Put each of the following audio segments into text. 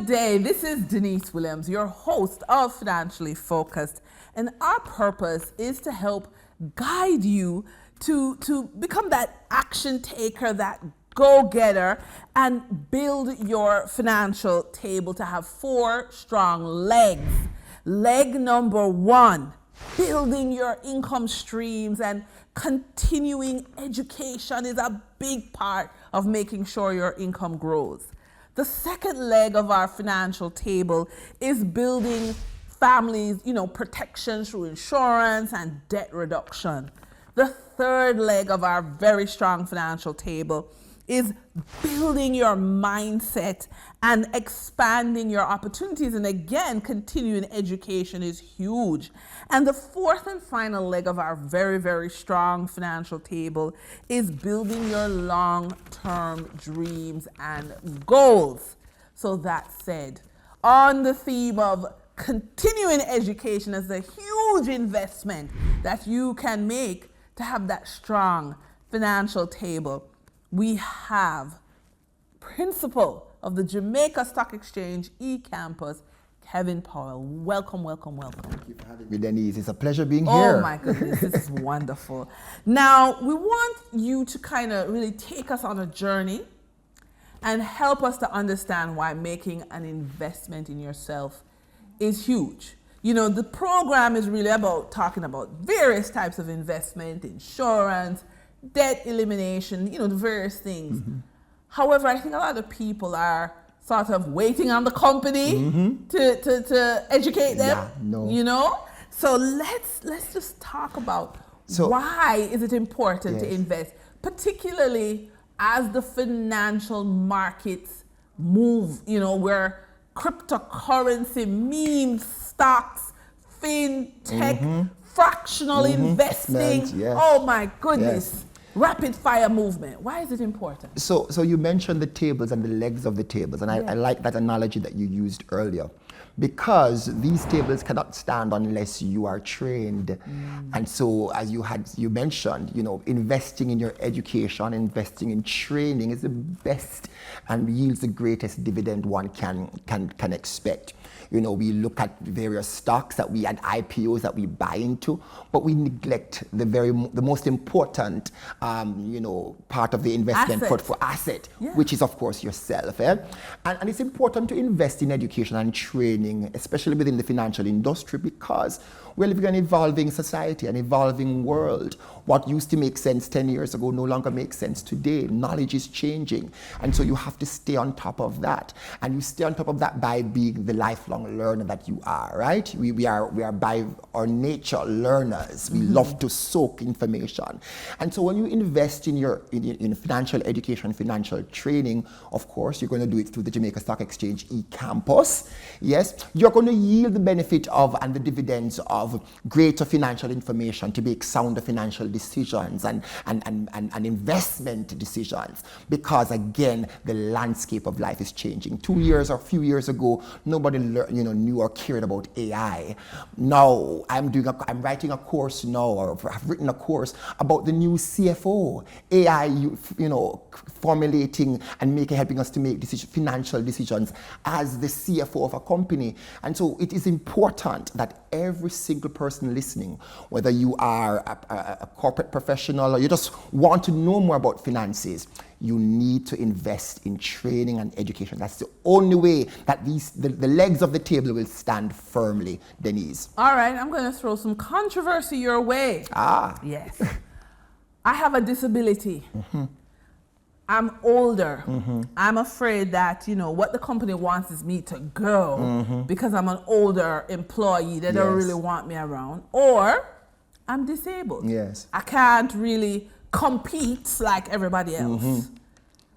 Good day, this is Dennise Williams, your host of Financially Focused, and our purpose is to help guide you to become that action taker, that go-getter, and build your financial table to have 4 strong legs. Leg number 1, building your income streams and continuing education is a big part of making sure your income grows. The second leg of our financial table is building families, protection through insurance and debt reduction. The third leg of our very strong financial table is building your mindset and expanding your opportunities. And again, continuing education is huge. And the fourth and final leg of our very, very strong financial table is building your long-term dreams and goals. So that said, on the theme of continuing education as a huge investment that you can make to have that strong financial table, we have principal of the Jamaica Stock Exchange eCampus, Kevin Powell. Welcome, welcome, welcome. Thank you for having me, Dennise. It's a pleasure being here. Oh my goodness, this is wonderful. Now, we want you to kind of really take us on a journey and help us to understand why making an investment in yourself is huge. The program is really about talking about various types of investment, insurance, debt elimination, the various things. Mm-hmm. However, I think a lot of people are sort of waiting on the company to educate them. Yeah, no. So let's just talk about why is it important to invest, particularly as the financial markets move, where cryptocurrency, memes, stocks, fintech, fractional investing. Yes. Oh my goodness. Yes. Rapid fire movement. Why is it important? So you mentioned the tables and the legs of the tables, and I like that analogy that you used earlier, because these tables cannot stand unless you are trained. And so, as you mentioned, investing in your education, investing in training is the best and yields the greatest dividend one can expect. We look at various stocks and IPOs that we buy into, but we neglect the most important, part of the investment portfolio asset, which is of course yourself. And it's important to invest in education and training, especially within the financial industry, because we're living in an evolving society, an evolving world. What used to make sense 10 years ago no longer makes sense today. Knowledge is changing. And so you have to stay on top of that. And you stay on top of that by being the lifelong learner that you are, right? We are by our nature learners. We love to soak information. And so when you invest in financial education, financial training, of course, you're going to do it through the Jamaica Stock Exchange eCampus. Yes, you're going to yield the benefit of and the dividends of greater financial information to make sounder financial decisions and investment decisions, because again, the landscape of life is changing. 2 years or a few years ago, nobody knew or cared about AI. Now I'm writing a course now, or I've written a course about the new CFO, AI, formulating and helping us to make financial decisions as the CFO of a company. And so it is important that every single person listening, whether you are a corporate professional or you just want to know more about finances, you need to invest in training and education. That's the only way that the legs of the table will stand firmly, Dennise. All right, I'm going to throw some controversy your way. Yes. I have a disability. I'm older. I'm afraid that, what the company wants is me to go because I'm an older employee. They don't really want me around. Or I'm disabled. Yes. I can't really compete like everybody else.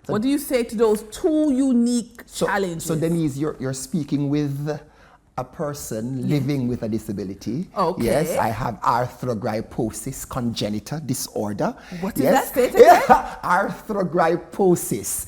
What do you say to those 2 unique challenges? So Dennise, you're speaking with a person living with a disability. Okay. Yes, I have arthrogryposis congenita disorder. What is that? State again? Arthrogryposis.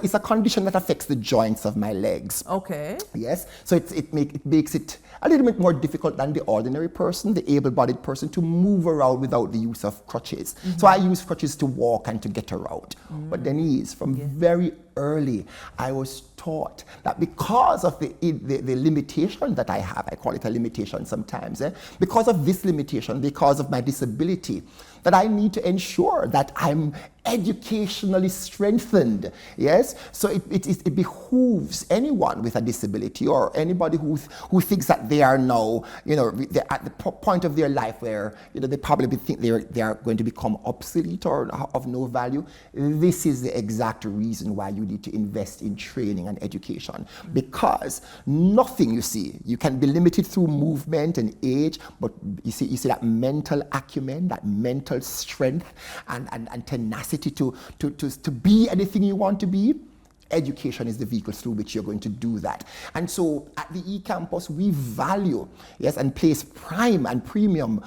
It's a condition that affects the joints of my legs. Okay. Yes. So it makes it a little bit more difficult than the ordinary person, the able-bodied person, to move around without the use of crutches. So I use crutches to walk and to get around. But Dennise, from very early, I was taught that because of the limitation that I have, I call it a limitation sometimes, because of this limitation, because of my disability, that I need to ensure that I'm educationally strengthened. Yes, so it behooves anyone with a disability or anybody who thinks that they are now, they're at the point of their life where they probably think they are going to become obsolete or of no value. This is the exact reason why you need to invest in training and education, because nothing, you can be limited through movement and age, but you see that mental acumen, that mental strength and tenacity to be anything you want to be. Education is the vehicle through which you're going to do that. And so at the eCampus, we value, and place prime and premium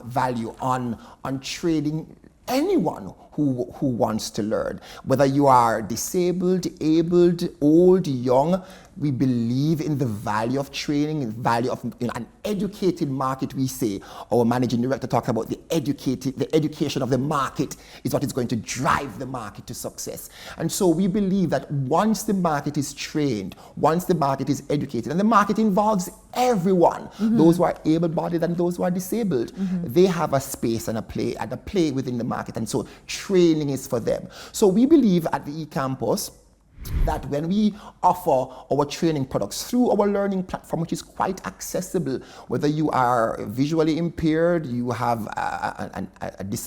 value on training anyone who wants to learn. Whether you are disabled, abled, old, young, we believe in the value of training, the value of an educated market. We say, our managing director talks about the education of the market is what is going to drive the market to success. And so we believe that once the market is trained, once the market is educated, and the market involves everyone, those who are able-bodied and those who are disabled, they have a space and a play within the market. And so training is for them. So we believe at the eCampus that when we offer our training products through our learning platform, which is quite accessible, whether you are visually impaired, you have a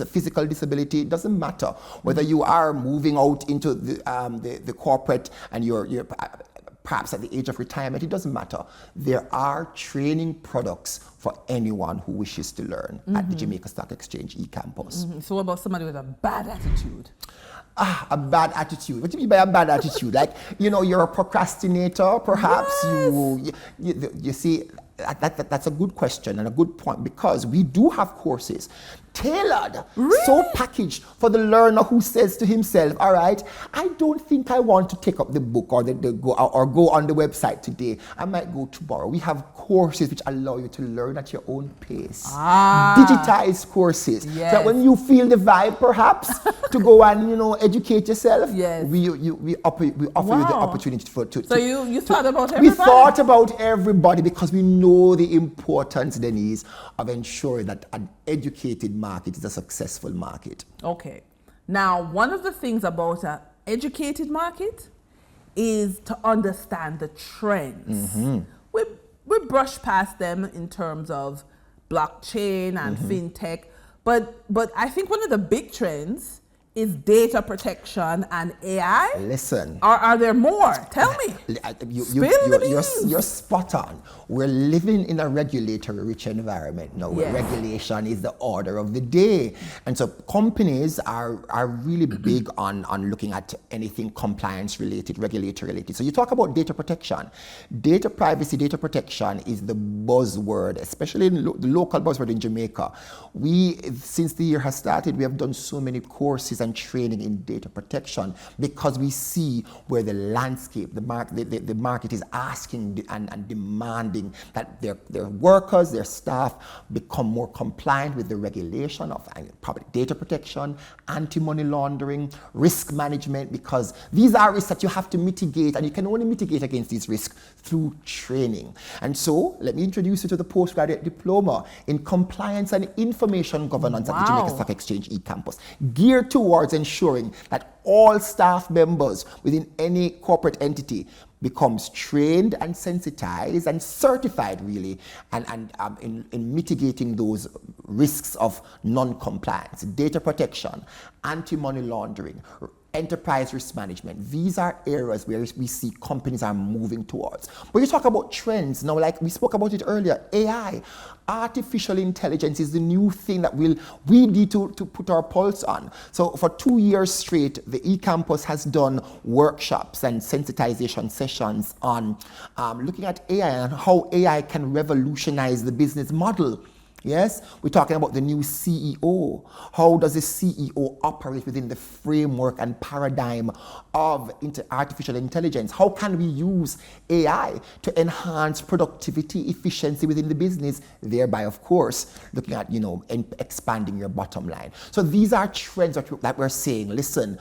physical disability, it doesn't matter. Whether you are moving out into the corporate and you're perhaps at the age of retirement, it doesn't matter. There are training products for anyone who wishes to learn at the Jamaica Stock Exchange eCampus. So what about somebody with a bad attitude? A bad attitude. What do you mean by a bad attitude? Like, you're a procrastinator, perhaps. You see, that's a good question and a good point, because we do have courses tailored, so packaged for the learner who says to himself, all right, I don't think I want to take up the book or go on the website today. I might go tomorrow. We have courses which allow you to learn at your own pace. Digitized courses. So that when you feel the vibe, perhaps, to go and educate yourself, we offer you the opportunity So you thought about everybody? We thought about everybody because we know the importance, Dennise, of ensuring that an educated market is a successful market. Okay. Now, one of the things about an educated market is to understand the trends. We brush past them in terms of blockchain and fintech, but I think one of the big trends is data protection and AI. Listen. Are there more? Tell me. You're spot on. We're living in a regulatory-rich environment now, where regulation is the order of the day. And so companies are really big on looking at anything compliance-related, regulatory-related. So you talk about data protection. Data privacy, data protection is the buzzword, especially in the local buzzword in Jamaica. Since the year has started, we have done so many courses and training in data protection because we see where the landscape, the market is asking and demanding that their workers, their staff become more compliant with the regulation of public data protection, anti-money laundering, risk management, because these are risks that you have to mitigate, and you can only mitigate against these risks through training. And so let me introduce you to the postgraduate diploma in compliance and information governance at the Jamaica Stock Exchange eCampus, geared towards ensuring that all staff members within any corporate entity becomes trained and sensitized and certified, really, and in mitigating those risks of non-compliance, data protection, anti-money laundering, enterprise risk management. These are areas where we see companies are moving towards. But you talk about trends now, like we spoke about it earlier, AI, artificial intelligence is the new thing that we need to put our pulse on. So for 2 years straight, the eCampus has done workshops and sensitization sessions on looking at AI and how AI can revolutionize the business model Yes, we're talking about the new CEO. How does the CEO operate within the framework and paradigm of artificial intelligence? How can we use AI to enhance productivity, efficiency within the business, thereby, of course, looking at, expanding your bottom line. So these are trends that we're saying, listen,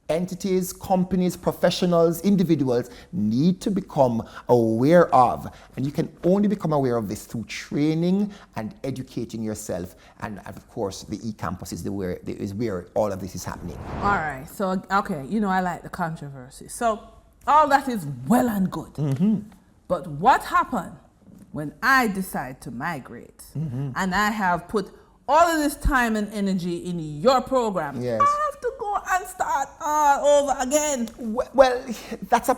entities, companies, professionals, individuals need to become aware of. And you can only become aware of this through training and educating yourself. And of course, the eCampus is where all of this is happening. All right. So, okay, I like the controversy. So all that is well and good. But what happened when I decide to migrate and I have put all of this time and energy in your program? Yes. I have to go and start all over again. Well, that's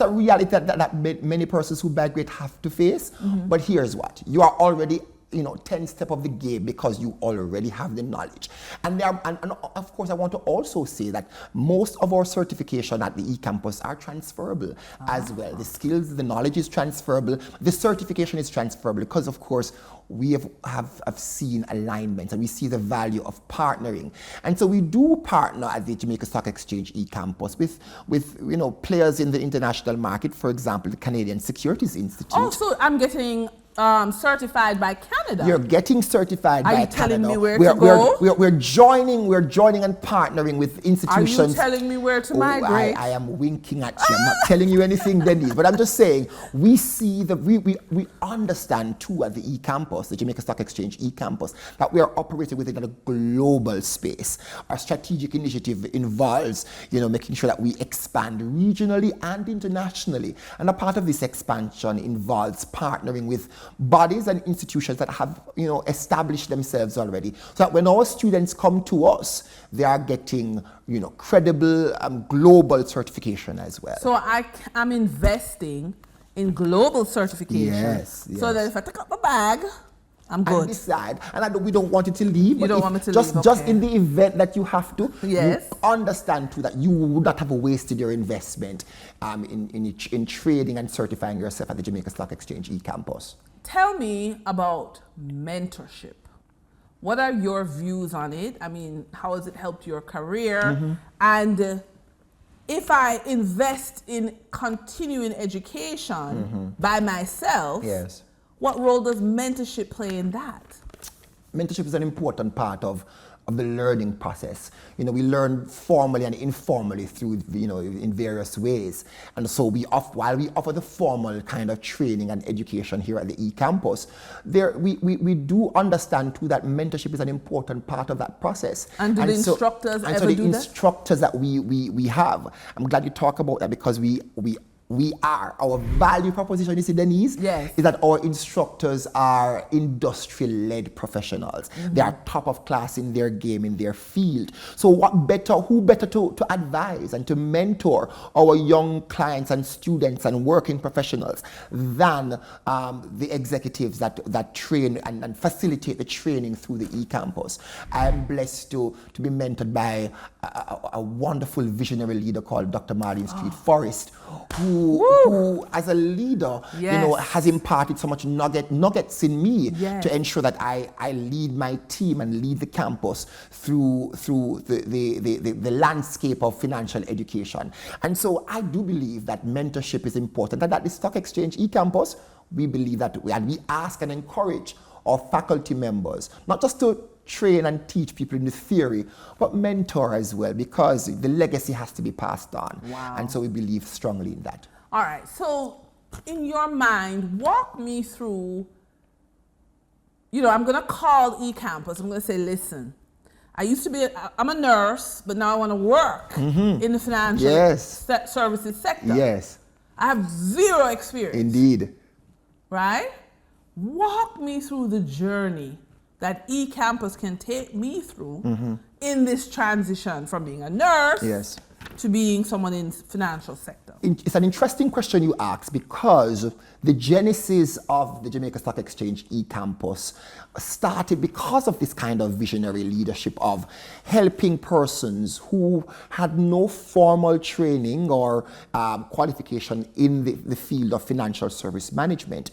a reality that many persons who migrate have to face. But here's what: you are already 10 steps of the game because you already have the knowledge. And of course, I want to also say that most of our certification at the eCampus are transferable as well. The skills, the knowledge is transferable. The certification is transferable because, of course, we have seen alignment and we see the value of partnering. And so we do partner at the Jamaica Stock Exchange eCampus with players in the international market, for example, the Canadian Securities Institute. Also, I'm getting certified by Canada. You're getting certified by Canada. Are you telling me where to go? We're joining and partnering with institutions. Are you telling me where to migrate? I am winking at you. I'm not telling you anything, Dennise, but I'm just saying we see we understand too at the eCampus, the Jamaica Stock Exchange eCampus, that we are operating within a global space. Our strategic initiative involves, making sure that we expand regionally and internationally. And a part of this expansion involves partnering with bodies and institutions that have established themselves already, so that when our students come to us, they are getting credible global certification as well. So I'm investing in global certification. Yes. So that if I take up my bag, I'm good. And decide, and we don't want it to leave. You don't want me to leave. Okay. Just in the event that you have to, yes, you understand too that you would not have wasted your investment in trading and certifying yourself at the Jamaica Stock Exchange eCampus. Tell me about mentorship. What are your views on it? I mean, how has it helped your career? And if I invest in continuing education by myself, yes, what role does mentorship play in that? Mentorship is an important part of the learning process. We learn formally and informally through, in various ways. And so while we offer the formal kind of training and education here at the eCampus, we do understand too that mentorship is an important part of that process. And do the instructors ever do that? And so the instructors that we have, I'm glad you talk about that, because our value proposition, Dennise, yes, is that our instructors are industry-led professionals. They are top of class in their game, in their field. So who better to advise and to mentor our young clients and students and working professionals than the executives that train and facilitate the training through the eCampus. I am blessed to be mentored by a wonderful visionary leader called Dr. Marlene Street Forrest, who as a leader, yes, has imparted so much nuggets in me, yes, to ensure that I lead my team and lead the campus through the landscape of financial education. And so I do believe that mentorship is important, and at the Stock Exchange eCampus, we believe that we ask and encourage our faculty members not just to train and teach people in the theory, but mentor as well, because the legacy has to be passed on. Wow. And so we believe strongly in that. All right. So in your mind, walk me through, I'm going to call eCampus. I'm going to say, listen, I'm a nurse, but now I want to work in the financial, yes, services sector. Yes. I have zero experience. Indeed. Right? Walk me through the journey that eCampus can take me through in this transition from being a nurse, yes, to being someone in financial sector. It's an interesting question you ask, because the genesis of the Jamaica Stock Exchange eCampus started because of this kind of visionary leadership of helping persons who had no formal training or qualification in the field of financial service management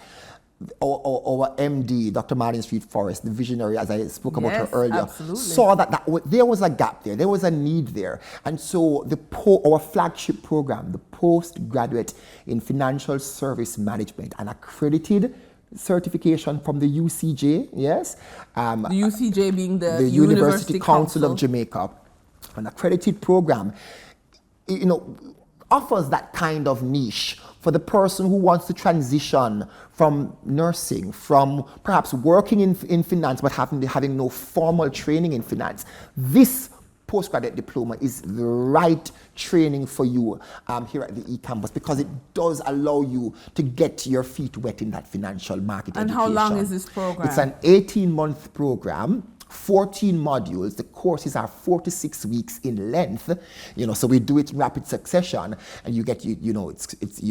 our MD, Dr. Martin Street Forrest, the visionary, as I spoke about her Yes, earlier, absolutely. saw that there was a gap there. There was a need there. And so our flagship program, the Postgraduate in Financial Service Management, an accredited certification from the UCJ, yes? The UCJ being the University Council of Jamaica, an accredited program, offers that kind of niche for the person who wants to transition from nursing, from perhaps working in finance but having no formal training in finance. This postgraduate diploma is the right training for you here at the eCampus, because it does allow you to get your feet wet in that financial market And education. how long is this program? It's an 18-month program. 14 modules. The courses are 4 to 6 weeks in length, so we do it in rapid succession, and you get you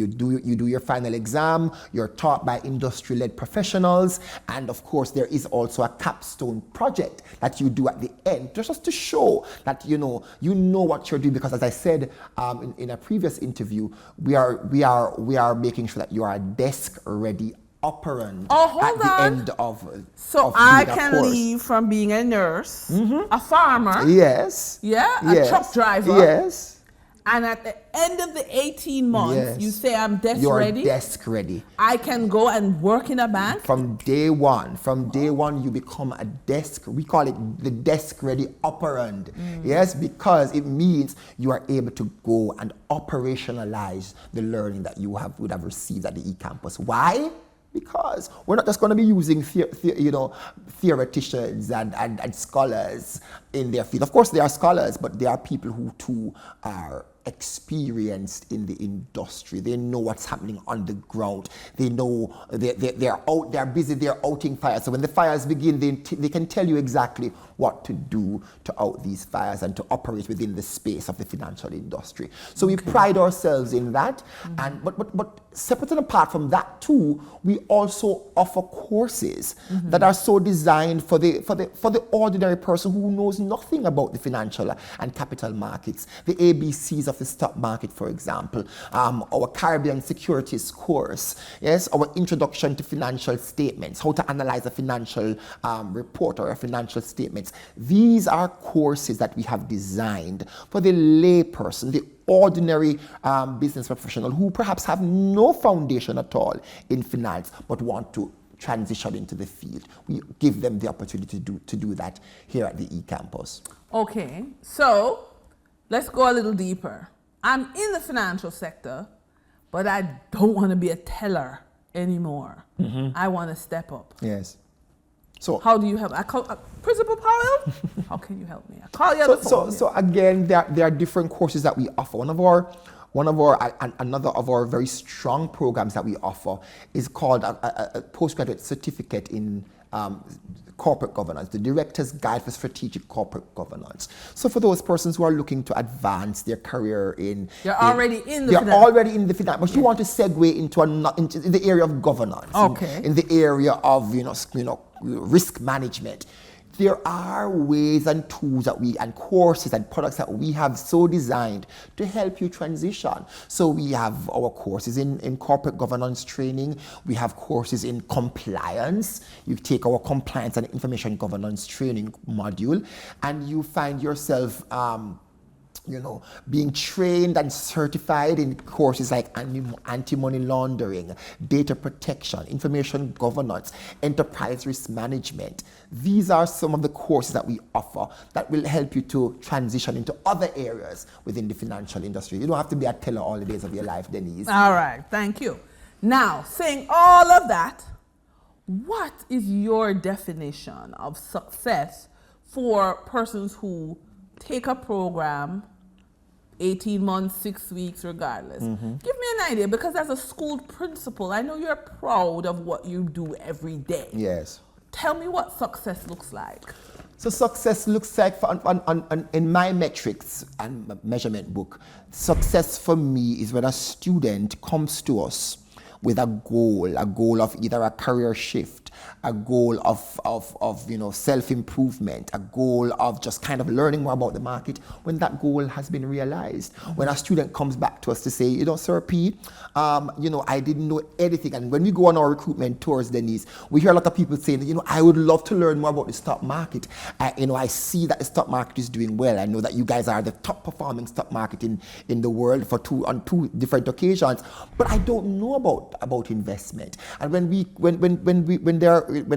do your final exam. You're taught by industry-led professionals, and of course there is also a capstone project that you do at the end, just to show that you know what you're doing. Because as I said in a previous interview, we are making sure that you are a desk-ready operand at the end of So I can leave from being a nurse, a farmer, yes, a truck driver, yes, and at the end of the 18 months, yes, you say I'm desk you're ready. desk ready. I can go and work in a bank. From day one, you become a desk. We call it the desk ready operand. Yes, because it means you are able to go and operationalize the learning that you would have received at the eCampus. Why? Because we're not just going to be using theoreticians and scholars in their field. Of course, they are scholars, but they are people who too are experienced in the industry. They know what's happening on the ground. They know they're out. They're busy. They're outing fires. So when the fires begin, they can tell you exactly what to do to out these fires and to operate within the space of the financial industry. So we pride ourselves in that. And but separate and apart from that too, we also offer courses that are so designed for the ordinary person who knows nothing about the financial and capital markets. The ABCs of the stock market, for example, our Caribbean securities course, yes, our introduction to financial statements, how to analyze a financial report or a financial statements. These are courses that we have designed for the lay person, the ordinary business professional who perhaps have no foundation at all in finance but want to transition into the field. We give them the opportunity to do that here at the eCampus. Okay, so let's go a little deeper. I'm in the financial sector, but I don't want to be a teller anymore. I want to step up. Yes. So how do you help? I call Principal Powell. How can you help me? I call you on the phone. So again, there are different courses that we offer. Another of our very strong programs that we offer is called a postgraduate certificate in corporate governance, the Director's Guide for Strategic Corporate Governance. So for those persons who are looking to advance their career they're already in the finance, but you want to segue into the area of governance, in the area of risk management. There are ways and tools and courses and products that we have so designed to help you transition. So we have our courses in corporate governance training. We have courses in compliance. You take our compliance and information governance training module, and you find yourself being trained and certified in courses like anti-money laundering, data protection, information governance, enterprise risk management. These are some of the courses that we offer that will help you to transition into other areas within the financial industry. You don't have to be a teller all the days of your life, Dennise. All right, thank you. Now, saying all of that, what is your definition of success for persons who take a program 18 months, 6 weeks, regardless? Give me an idea, because as a school principal, I know you're proud of what you do every day. Yes. Tell me what success looks like. So success looks like, in my metrics and measurement book, success for me is when a student comes to us with a goal of either a career shift, a goal of self-improvement, a goal of just kind of learning more about the market, when that goal has been realized. When a student comes back to us to say, Sir P, I didn't know anything. And when we go on our recruitment tours, Dennise, we hear a lot of people saying, I would love to learn more about the stock market. I see that the stock market is doing well. I know that you guys are the top performing stock market in the world on two different occasions, but I don't know about investment. And when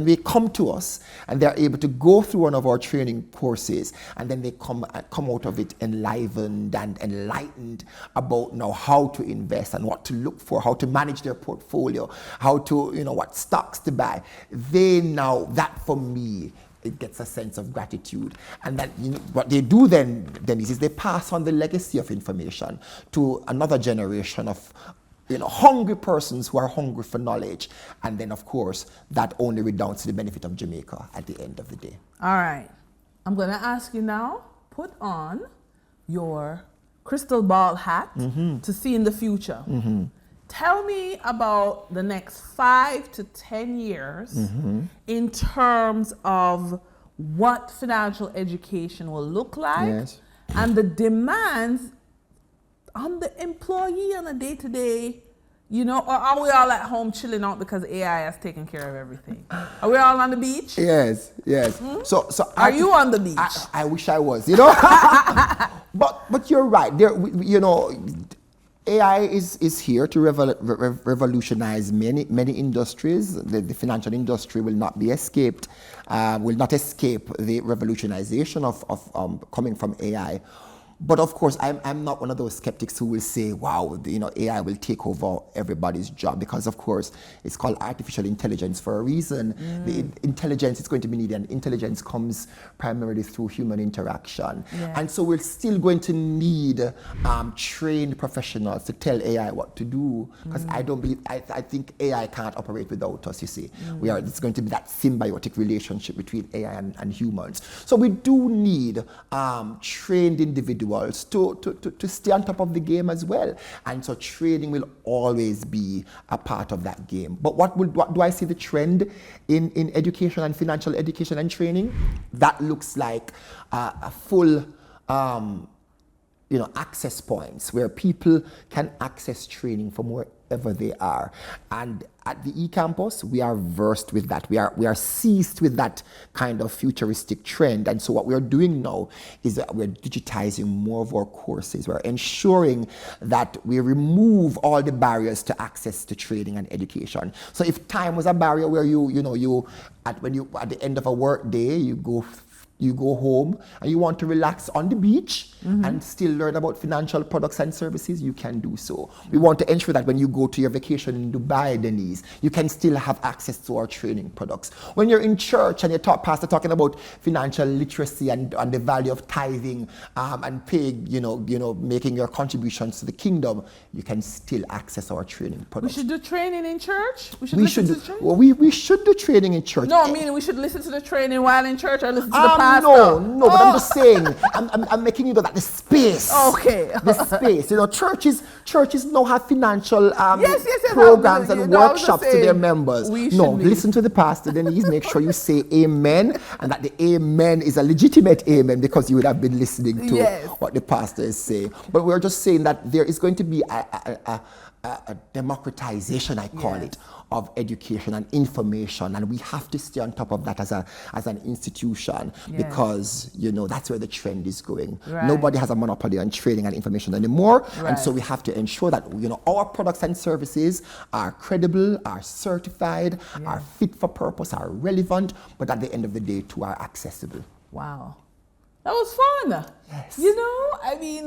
they come to us and they're able to go through one of our training courses, and then they come out of it enlivened and enlightened about now how to invest and what to look for, how to manage their portfolio, how to what stocks to buy, that for me, it gets a sense of gratitude. And that what they do then is they pass on the legacy of information to another generation of hungry persons who are hungry for knowledge. And then, of course, that only redounds to the benefit of Jamaica at the end of the day. All right. I'm going to ask you now, put on your crystal ball hat to see in the future. Tell me about the next 5 to 10 years in terms of what financial education will look like and the demands on the employee on a day-to-day, or are we all at home chilling out because AI has taken care of everything? Are we all on the beach? Yes. So are you on the beach? I wish I was, but you're right. AI is here to revolutionize many industries. The financial industry will not escape the revolutionization of coming from AI. But of course, I'm not one of those skeptics who will say, wow, AI will take over everybody's job, because of course, it's called artificial intelligence for a reason. The intelligence is going to be needed, and intelligence comes primarily through human interaction. And so we're still going to need trained professionals to tell AI what to do, because I think AI can't operate without us, you see. It's going to be that symbiotic relationship between AI and humans. So we do need trained individuals to stay on top of the game as well. And so training will always be a part of that game. But what do I see the trend in education and financial education and training? That looks like a full access points where people can access training from wherever they are. And at the eCampus, we are versed with that. We are seized with that kind of futuristic trend. And so what we're doing now is that we're digitizing more of our courses. We're ensuring that we remove all the barriers to access to training and education. So if time was a barrier where at the end of a work day, you go home and you want to relax on the beach and still learn about financial products and services, you can do so. We want to ensure that when you go to your vacation in Dubai, Dennise, you can still have access to our training products. When you're in church and your pastor talking about financial literacy and the value of tithing and paying, making your contributions to the kingdom, you can still access our training products. We should do training in church? We should do training in church. No, I mean, we should listen to the training while in church or listen to the pastor. No, but I'm just saying, I'm making you know that the space. Okay. The space. Churches now have financial programs and workshops to their members. Listen to the pastor, Dennise, make sure you say amen, and that the amen is a legitimate amen, because you would have been listening to what the pastor is saying. But we're just saying that there is going to be a democratization, I call it, of education and information, and we have to stay on top of that as an institution, because that's where the trend is going. Nobody has a monopoly on training and information anymore, and so we have to ensure that our products and services are credible, are certified, are fit for purpose, are relevant, but at the end of the day too are accessible. Wow. That was fun. Yes.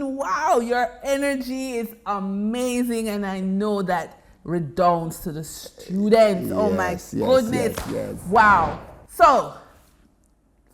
Wow, your energy is amazing, and I know that redounds to the students. Oh my goodness. Yes. Wow. So,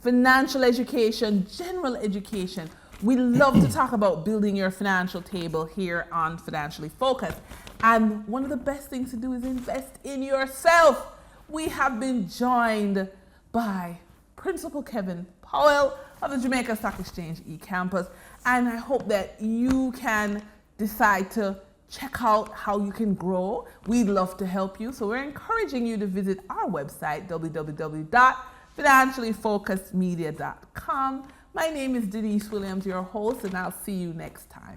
financial education, general education. We love to talk about building your financial table here on Financially Focused. And one of the best things to do is invest in yourself. We have been joined by Principal Kevin Powell of the Jamaica Stock Exchange eCampus. And I hope that you can decide to check out how you can grow. We'd love to help you. So we're encouraging you to visit our website, www.financiallyfocusedmedia.com. My name is Dennise Williams, your host, and I'll see you next time.